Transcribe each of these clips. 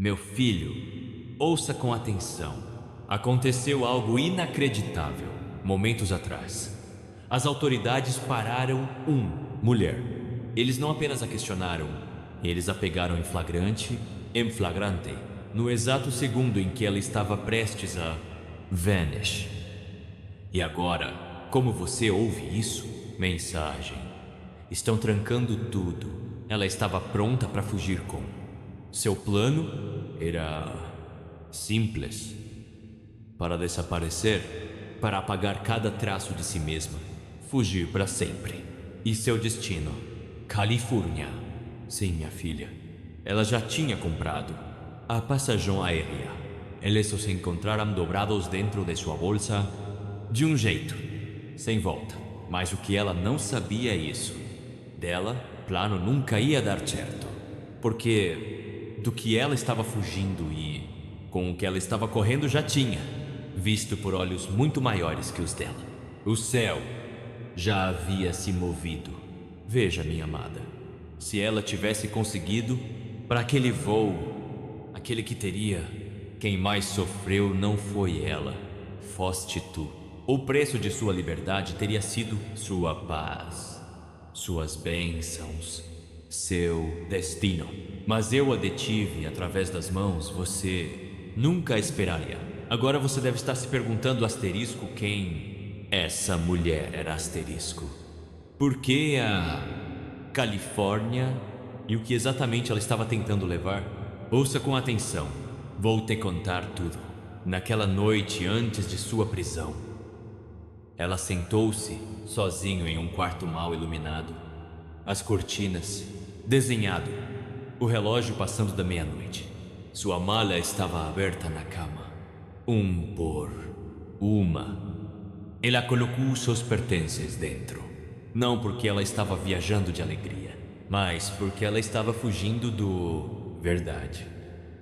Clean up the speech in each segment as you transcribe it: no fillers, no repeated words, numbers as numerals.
Meu filho, ouça com atenção. Aconteceu algo inacreditável momentos atrás. As autoridades pararam mulher. Eles não apenas a questionaram, eles a pegaram em flagrante, no exato segundo em que ela estava prestes a vanish. E agora, como você ouve isso? Mensagem. Estão trancando tudo. Ela estava pronta para fugir com. Seu plano era simples. Para desaparecer, para apagar cada traço de si mesma, fugir para sempre. E seu destino? Califórnia. Sim, minha filha. Ela já tinha comprado a passagem aérea. Eles se encontraram dobrados dentro de sua bolsa de um jeito, sem volta. Mas o que ela não sabia é isso. Dela, plano nunca ia dar certo. Porque do que ela estava fugindo e com o que ela estava correndo já tinha visto por olhos muito maiores que os dela. O céu já havia se movido. Veja, minha amada, se ela tivesse conseguido, para aquele voo, aquele que teria, quem mais sofreu não foi ela, foste tu. O preço de sua liberdade teria sido sua paz, suas bênçãos, seu destino. Mas eu a detive através das mãos, você nunca esperaria. Agora você deve estar se perguntando, asterisco, quem essa mulher era, asterisco. Por que a Califórnia e o que exatamente ela estava tentando levar? Ouça com atenção, vou te contar tudo. Naquela noite antes de sua prisão, ela sentou-se sozinho em um quarto mal iluminado, as cortinas, desenhado, o relógio passando da meia-noite. Sua mala estava aberta na cama. Por uma. Ela colocou seus pertences dentro. Não porque ela estava viajando de alegria, mas porque ela estava fugindo do... verdade.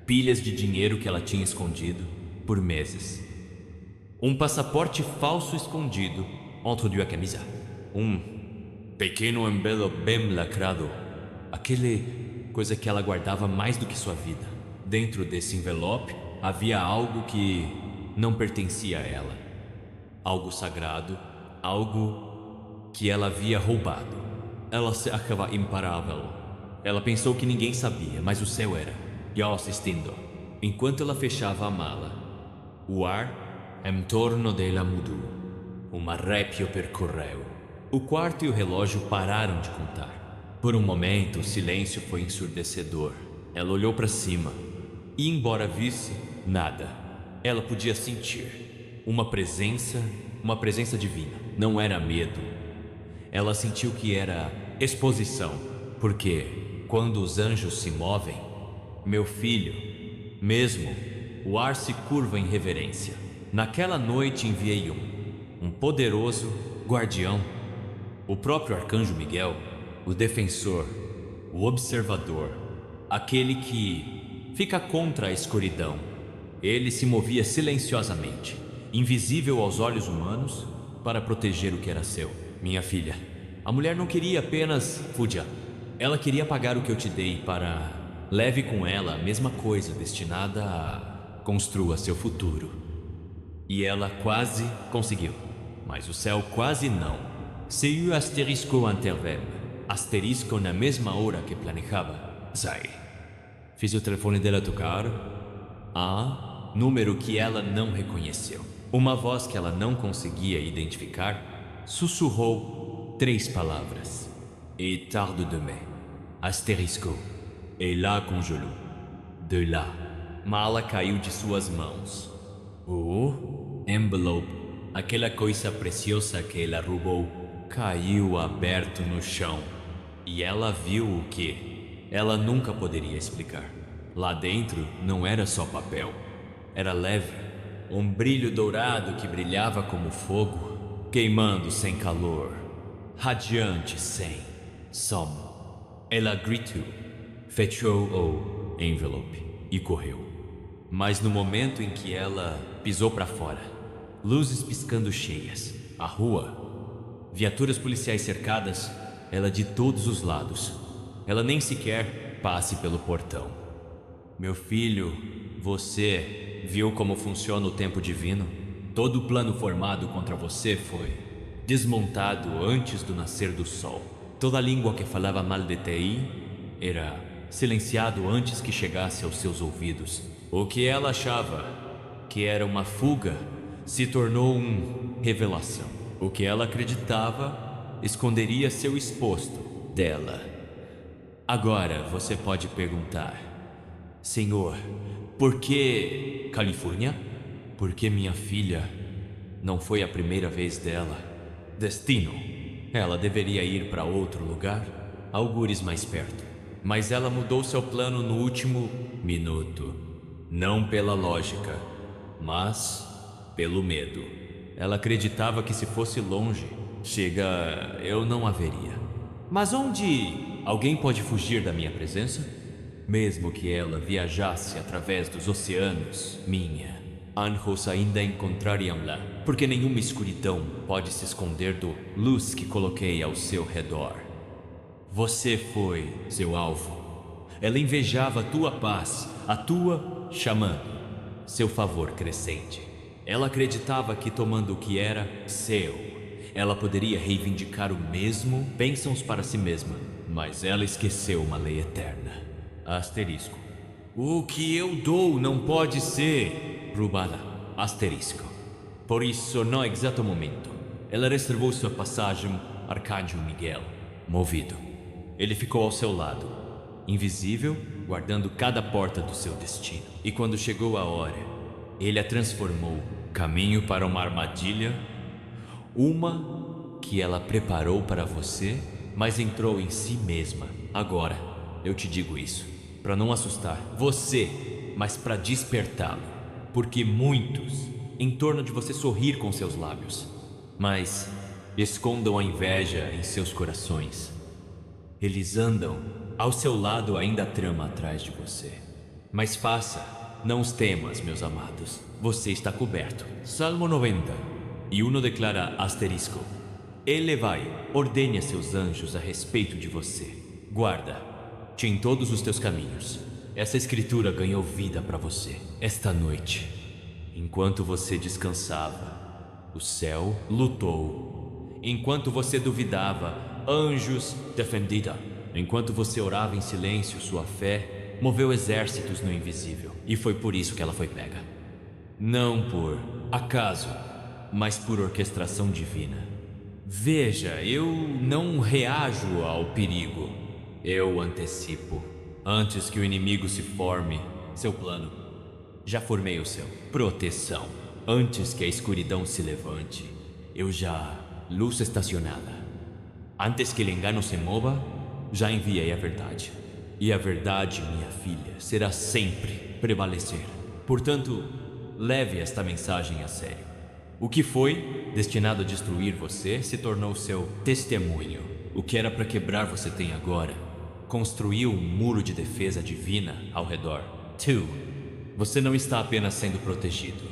Pilhas de dinheiro que ela tinha escondido por meses. Um passaporte falso escondido entre a camisa. Pequeno envelope bem lacrado. Aquele coisa que ela guardava mais do que sua vida. Dentro desse envelope havia algo que não pertencia a ela. Algo sagrado, algo que ela havia roubado. Ela se achava imparável. Ela pensou que ninguém sabia, mas o céu era. E assistindo. Enquanto ela fechava a mala, o ar em torno dela mudou. Um arrepio percorreu. O quarto e o relógio pararam de contar. Por um momento, o silêncio foi ensurdecedor. Ela olhou para cima e, embora visse nada, ela podia sentir uma presença divina. Não era medo. Ela sentiu que era exposição, porque quando os anjos se movem, meu filho, mesmo o ar se curva em reverência. Naquela noite enviei um poderoso guardião, o próprio arcanjo Miguel, o defensor, o observador, aquele que fica contra a escuridão. Ele se movia silenciosamente, invisível aos olhos humanos, para proteger o que era seu. Minha filha, a mulher não queria apenas Fúdia. Ela queria pagar o que eu te dei para... leve com ela a mesma coisa destinada a... construa seu futuro. E ela quase conseguiu, mas o céu quase não. Se o asterisco intervém, asterisco na mesma hora que planejava, sai. Fiz o telefone dela tocar. Número que ela não reconheceu. Uma voz que ela não conseguia identificar sussurrou 3 palavras. Et tarde demain. Asterisco. Et là congelou. De lá. Mala caiu de suas mãos. O envelope, aquela coisa preciosa que ela roubou, caiu aberto no chão. E ela viu o que ela nunca poderia explicar. Lá dentro não era só papel. Era leve, um brilho dourado que brilhava como fogo, queimando sem calor, radiante sem som. Ela gritou, fechou o envelope e correu. Mas no momento em que ela pisou para fora, luzes piscando cheias, a rua, viaturas policiais cercadas, ela de todos os lados. Ela nem sequer passe pelo portão. Meu filho, você viu como funciona o tempo divino? Todo o plano formado contra você foi desmontado antes do nascer do sol. Toda língua que falava mal de Ti era silenciado antes que chegasse aos seus ouvidos. O que ela achava que era uma fuga se tornou uma revelação. O que ela acreditava esconderia seu exposto dela. Agora você pode perguntar: Senhor, por que Califórnia? Por que minha filha não foi a primeira vez dela? Destino. Ela deveria ir para outro lugar, algures mais perto. Mas ela mudou seu plano no último minuto. Não pela lógica, mas pelo medo. Ela acreditava que se fosse longe, eu não a veria. Mas onde alguém pode fugir da minha presença? Mesmo que ela viajasse através dos oceanos, anjos ainda encontrariam lá, porque nenhuma escuridão pode se esconder do luz que coloquei ao seu redor. Você foi seu alvo. Ela invejava a tua paz, a tua chamando, seu favor crescente. Ela acreditava que tomando o que era seu, ela poderia reivindicar o mesmo bênçãos para si mesma, mas ela esqueceu uma lei eterna. Asterisco. O que eu dou não pode ser roubada. Asterisco. Por isso, no exato momento, ela reservou sua passagem Arcanjo Miguel, movido. Ele ficou ao seu lado, invisível, guardando cada porta do seu destino. E quando chegou a hora, ele a transformou, caminho para uma armadilha, uma que ela preparou para você, mas entrou em si mesma. Agora, eu te digo isso, para não assustar você, mas para despertá-lo, porque muitos em torno de você sorrir com seus lábios, mas escondam a inveja em seus corações. Eles andam ao seu lado, ainda a trama atrás de você. Mas faça, não os temas, meus amados. Você está coberto. Salmo 90. E uno declara asterisco. Ele vai, ordene a seus anjos a respeito de você. Guarda-te em todos os teus caminhos. Essa escritura ganhou vida para você. Esta noite, enquanto você descansava, o céu lutou. Enquanto você duvidava, anjos defendiam. Enquanto você orava em silêncio, sua fé moveu exércitos no invisível. E foi por isso que ela foi pega. Não por acaso, mas por orquestração divina. Veja, eu não reajo ao perigo. Eu antecipo. Antes que o inimigo se forme, seu plano. Já formei o seu. Proteção. Antes que a escuridão se levante, eu já... Luz estacionada. Antes que o engano se mova, já enviei a verdade. E a verdade, minha filha, será sempre prevalecer. Portanto, leve esta mensagem a sério. O que foi destinado a destruir você se tornou seu testemunho. O que era para quebrar você tem agora. Construiu um muro de defesa divina ao redor. Você não está apenas sendo protegido.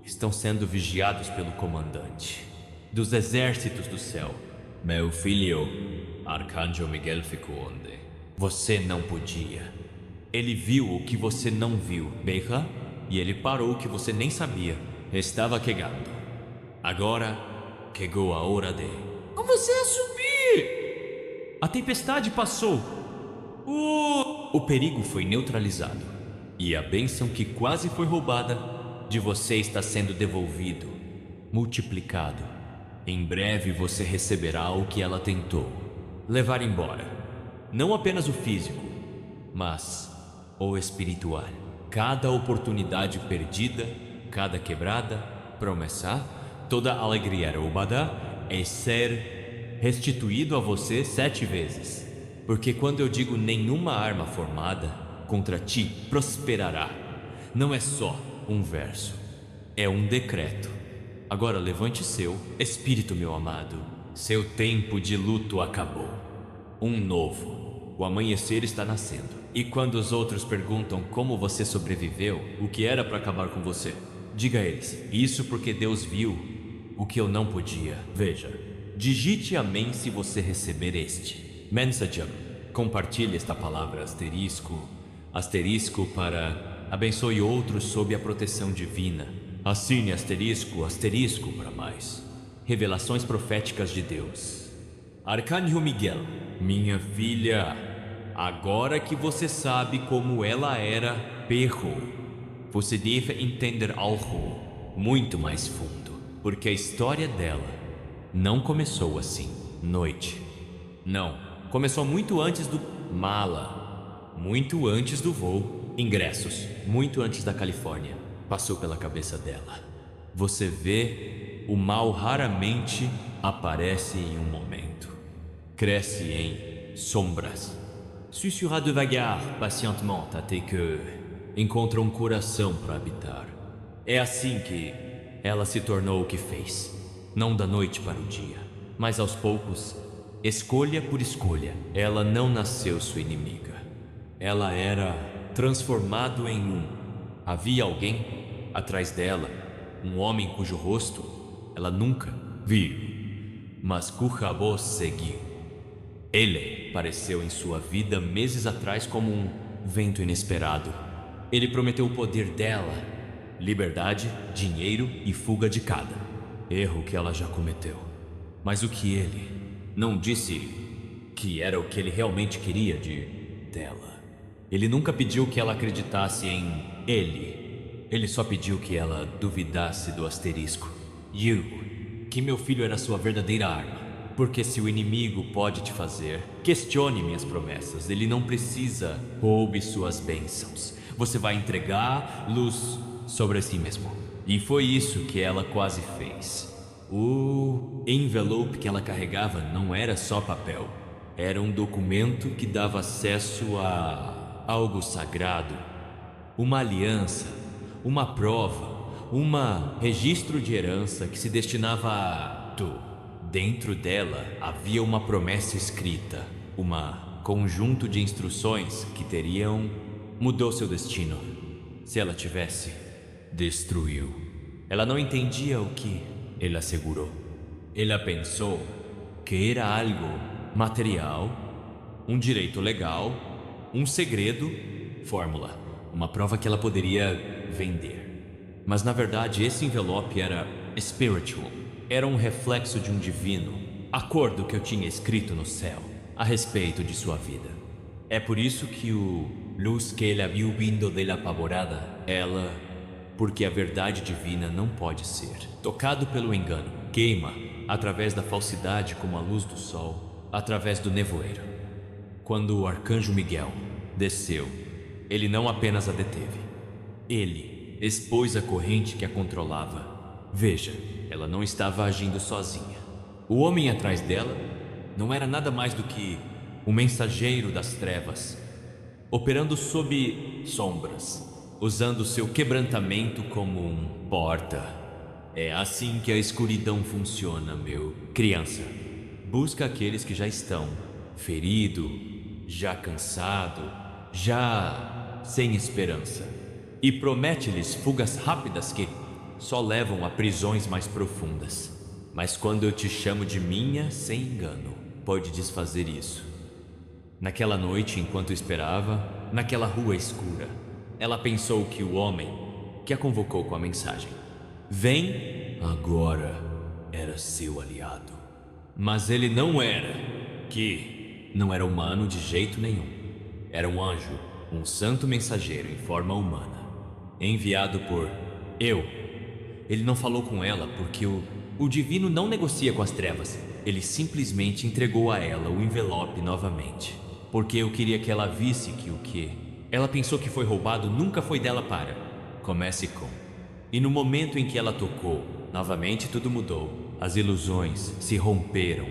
Estão sendo vigiados pelo comandante dos exércitos do céu. Meu filho, Arcanjo Miguel ficou onde? Você não podia. Ele viu o que você não viu, Beija, e ele parou o que você nem sabia. Estava chegando. Agora, chegou a hora de... Você a subir! A tempestade passou. O perigo foi neutralizado. E a bênção que quase foi roubada de você está sendo devolvido, multiplicado. Em breve você receberá o que ela tentou levar embora. Não apenas o físico, mas o espiritual. Cada oportunidade perdida, cada quebrada, promessa, toda alegria roubada é ser restituído a você 7 vezes. Porque quando eu digo nenhuma arma formada contra ti prosperará, não é só um verso, é um decreto. Agora levante seu espírito, meu amado. Seu tempo de luto acabou. Um novo. O amanhecer está nascendo. E quando os outros perguntam como você sobreviveu, o que era para acabar com você, diga a eles: isso porque Deus viu o que eu não podia. Veja, digite amém se você receber este. Mensagem. Compartilhe esta palavra asterisco Asterisco para abençoe outros sob a proteção divina. Assine asterisco, asterisco para mais. Revelações proféticas de Deus. Arcanjo Miguel, minha filha, agora que você sabe como ela era, perro, você deve entender algo muito mais fundo, porque a história dela não começou assim, noite. Não, começou muito antes do mala, muito antes do voo, ingressos, muito antes da Califórnia. Passou pela cabeça dela. Você vê, o mal raramente aparece em um momento. Cresce em sombras. Sussurra devagar, pacientement, até que encontra um coração para habitar. É assim que ela se tornou o que fez. Não da noite para o dia, mas aos poucos, escolha por escolha. Ela não nasceu sua inimiga. Ela era transformado em um. Havia alguém atrás dela, um homem cujo rosto ela nunca viu, mas cuja voz seguiu. Ele apareceu em sua vida meses atrás como um vento inesperado. Ele prometeu o poder dela, liberdade, dinheiro e fuga de cada. Erro que ela já cometeu. Mas o que ele não disse que era o que ele realmente queria dela. Ele nunca pediu que ela acreditasse em ele. Ele só pediu que ela duvidasse do asterisco. Que meu filho era sua verdadeira arma. Porque se o inimigo pode te fazer, questione minhas promessas. Ele não precisa. Roube suas bênçãos. Você vai entregar luz sobre si mesmo. E foi isso que ela quase fez. O envelope que ela carregava não era só papel. Era um documento que dava acesso a algo sagrado. Uma aliança. Uma prova, registro de herança que se destinava a tu. Dentro dela havia uma promessa escrita, conjunto de instruções que mudou seu destino. Se ela tivesse, destruiu. Ela não entendia o que ele assegurou. Ela pensou que era algo material, um direito legal, um segredo, fórmula, uma prova que ela poderia vender. Mas na verdade esse envelope era spiritual. Era um reflexo de um divino acordo que eu tinha escrito no céu a respeito de sua vida. É por isso que o luz que ele viu vindo dela apavorada, porque a verdade divina não pode ser tocado pelo engano, queima através da falsidade como a luz do sol, através do nevoeiro. Quando o arcanjo Miguel desceu, ele não apenas a deteve, ele expôs a corrente que a controlava. Veja, ela não estava agindo sozinha. O homem atrás dela não era nada mais do que o mensageiro das trevas, operando sob sombras, usando seu quebrantamento como um porta. É assim que a escuridão funciona, meu criança. Busca aqueles que já estão ferido, já cansado, já sem esperança, e promete-lhes fugas rápidas que só levam a prisões mais profundas. Mas quando eu te chamo de minha, sem engano, pode desfazer isso. Naquela noite, enquanto esperava, naquela rua escura, ela pensou que o homem que a convocou com a mensagem "Vem agora" era seu aliado. Mas ele não era, não era humano de jeito nenhum. Era um anjo, um santo mensageiro em forma humana, enviado por eu. Ele não falou com ela porque o divino não negocia com as trevas. Ele simplesmente entregou a ela o envelope novamente, porque eu queria que ela visse que o que ela pensou que foi roubado nunca foi dela para. Comece com. E no momento em que ela tocou, novamente tudo mudou. As ilusões se romperam,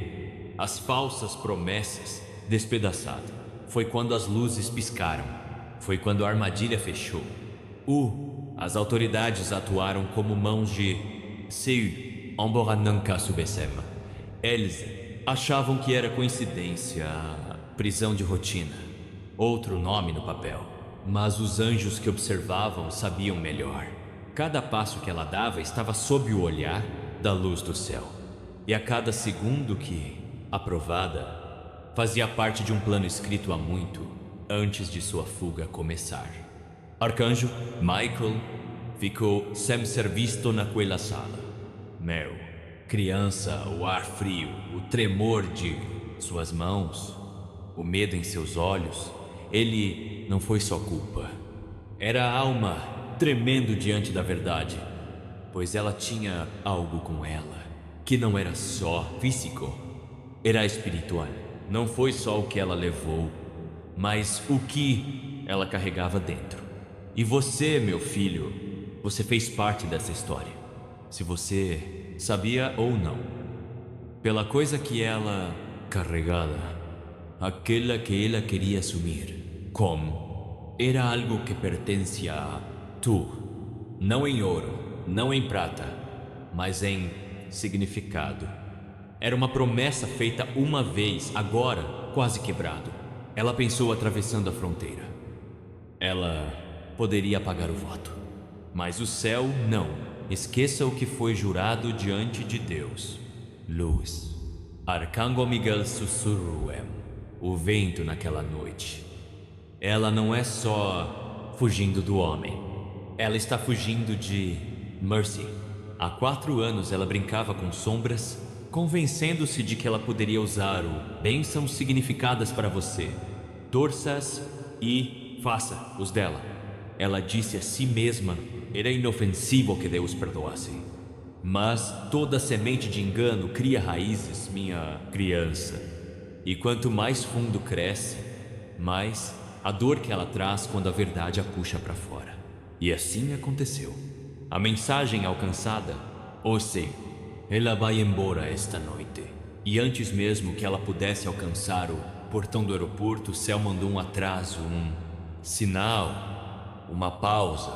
as falsas promessas despedaçadas. Foi quando as luzes piscaram, foi quando a armadilha fechou. As autoridades atuaram como mãos de Seu Amborananka Subesema. Eles achavam que era coincidência, prisão de rotina, outro nome no papel. Mas os anjos que observavam sabiam melhor. Cada passo que ela dava estava sob o olhar da luz do céu. E a cada segundo que, aprovada, fazia parte de um plano escrito há muito, antes de sua fuga começar. Arcanjo Michael ficou sem ser visto naquela sala. Meu, criança, o ar frio, o tremor de suas mãos, o medo em seus olhos, ele não foi só culpa. Era a alma tremendo diante da verdade, pois ela tinha algo com ela, que não era só físico, era espiritual. Não foi só o que ela levou, mas o que ela carregava dentro. E você, meu filho, você fez parte dessa história. Se você sabia ou não, pela coisa que ela carregava, aquela que ela queria assumir, como era algo que pertencia a tu, não em ouro, não em prata, mas em significado. Era uma promessa feita uma vez, agora quase quebrado. Ela pensou atravessando a fronteira. Ela poderia apagar o voto, mas o céu não. Esqueça o que foi jurado diante de Deus. Luz. Arcango Miguel sussurruem, o vento naquela noite. Ela não é só fugindo do homem. Ela está fugindo de Mercy. Há 4 anos ela brincava com sombras, convencendo-se de que ela poderia usar o bênçãos significadas para você. Torça-as e faça os dela. Ela disse a si mesma, era inofensivo que Deus perdoasse. Mas toda semente de engano cria raízes, minha criança. E quanto mais fundo cresce, mais a dor que ela traz quando a verdade a puxa para fora. E assim aconteceu. A mensagem alcançada, ou seja, ela vai embora esta noite. E antes mesmo que ela pudesse alcançar o portão do aeroporto, o céu mandou um atraso, um sinal, uma pausa,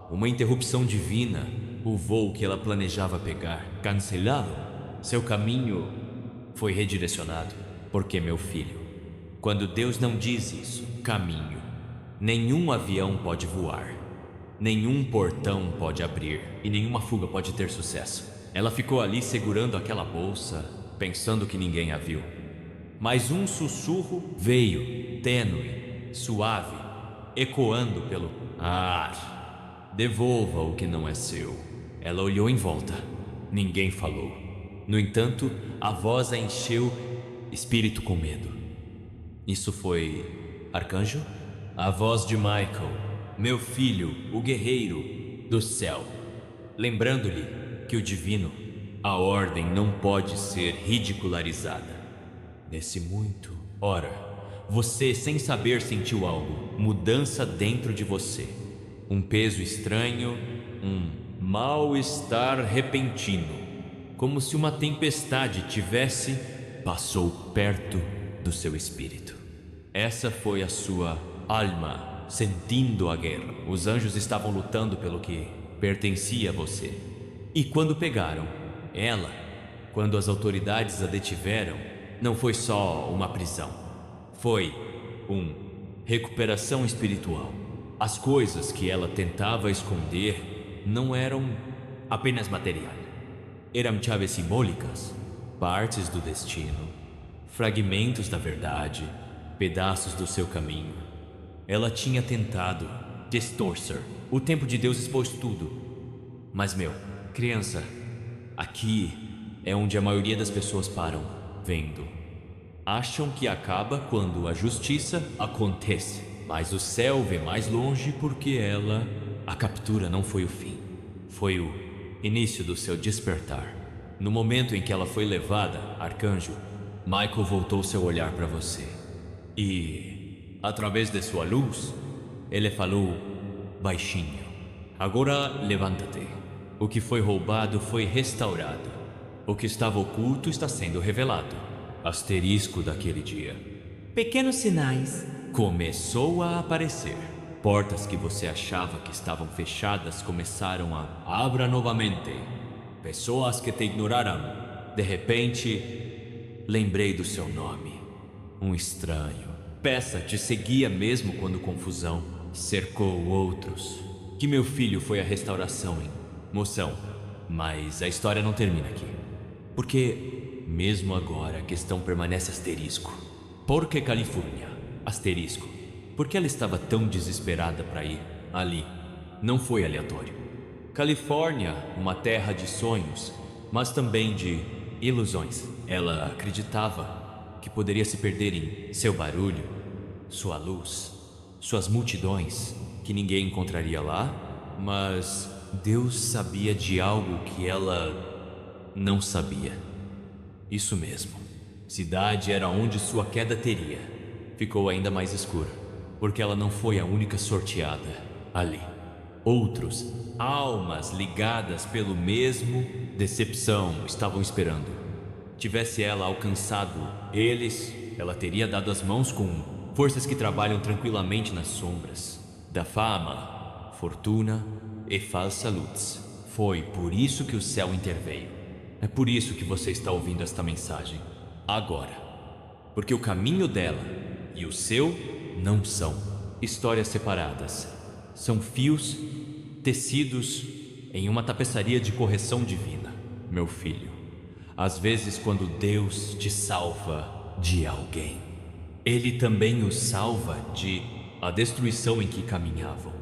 uma interrupção divina. O voo que ela planejava pegar, cancelado. Seu caminho foi redirecionado. Porque, meu filho, quando Deus não diz isso, caminho, nenhum avião pode voar, nenhum portão pode abrir e nenhuma fuga pode ter sucesso. Ela ficou ali segurando aquela bolsa, pensando que ninguém a viu. Mas um sussurro veio, tênue, suave, ecoando pelo ar. Devolva o que não é seu. Ela olhou em volta. Ninguém falou. No entanto, a voz a encheu, espírito com medo. Isso foi Arcanjo? A voz de Michael, meu filho, o guerreiro do céu, lembrando-lhe que o divino, a ordem não pode ser ridicularizada. Nesse muito, ora, você sem saber sentiu algo, mudança dentro de você, um peso estranho, um mal-estar repentino, como se uma tempestade passou perto do seu espírito. Essa foi a sua alma sentindo a guerra. Os anjos estavam lutando pelo que pertencia a você. E quando pegaram ela, quando as autoridades a detiveram, não foi só uma prisão. Foi recuperação espiritual. As coisas que ela tentava esconder não eram apenas material. Eram chaves simbólicas, partes do destino, fragmentos da verdade, pedaços do seu caminho. Ela tinha tentado distorcer. O tempo de Deus expôs tudo. Mas, meu, criança, aqui é onde a maioria das pessoas param, vendo. Acham que acaba quando a justiça acontece, mas o céu vê mais longe porque a captura não foi o fim, foi o início do seu despertar. No momento em que ela foi levada, Arcanjo, Michael voltou seu olhar para você. E, através de sua luz, ele falou baixinho: agora levanta-te. O que foi roubado foi restaurado. O que estava oculto está sendo revelado. Asterisco daquele dia. Pequenos sinais. Começou a aparecer. Portas que você achava que estavam fechadas começaram a abra novamente. Pessoas que te ignoraram. De repente, lembrei do seu nome. Um estranho. Peça te seguia mesmo quando confusão cercou outros. Que meu filho foi a restauração em moção. Mas a história não termina aqui. Porque, mesmo agora, a questão permanece asterisco. Porque Califórnia, asterisco. Por que ela estava tão desesperada para ir ali? Não foi aleatório. Califórnia, uma terra de sonhos, mas também de ilusões. Ela acreditava que poderia se perder em seu barulho, sua luz, suas multidões, que ninguém encontraria lá, mas Deus sabia de algo que ela não sabia. Isso mesmo. Cidade era onde sua queda teria. Ficou ainda mais escura, porque ela não foi a única sorteada ali. Outros, almas ligadas pelo mesmo decepção, estavam esperando. Tivesse ela alcançado eles, ela teria dado as mãos com forças que trabalham tranquilamente nas sombras da fama, fortuna e falsa luz. Foi por isso que o céu interveio. É por isso que você está ouvindo esta mensagem agora. Porque o caminho dela e o seu não são histórias separadas. São fios tecidos em uma tapeçaria de correção divina, meu filho. Às vezes, quando Deus te salva de alguém, Ele também os salva de a destruição em que caminhavam.